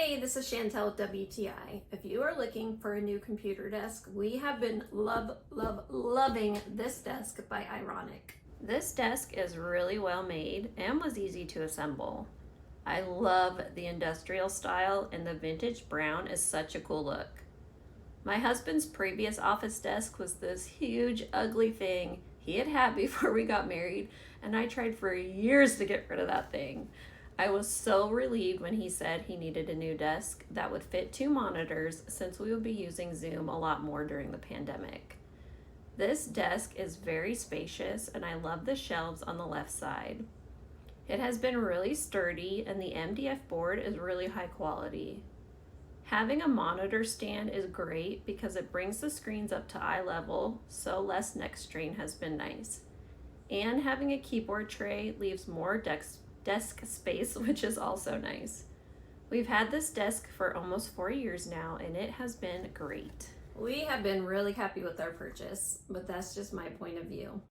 Hey, this is Chantel with WTI. If you are looking for a new computer desk, we have been loving this desk by IRONCK. This desk is really well made and was easy to assemble. I love the industrial style, and the vintage brown is such a cool look. My husband's previous office desk was this huge ugly thing he had had before we got married, and I tried for years to get rid of that thing. I was so relieved when he said he needed a new desk that would fit 2 monitors, since we would be using Zoom a lot more during the pandemic. This desk is very spacious, and I love the shelves on the left side. It has been really sturdy, and the MDF board is really high quality. Having a monitor stand is great because it brings the screens up to eye level, so less neck strain has been nice. And having a keyboard tray leaves more desk space, which is also nice. We've had this desk for almost 4 years now, and it has been great. We have been really happy with our purchase, but that's just my point of view.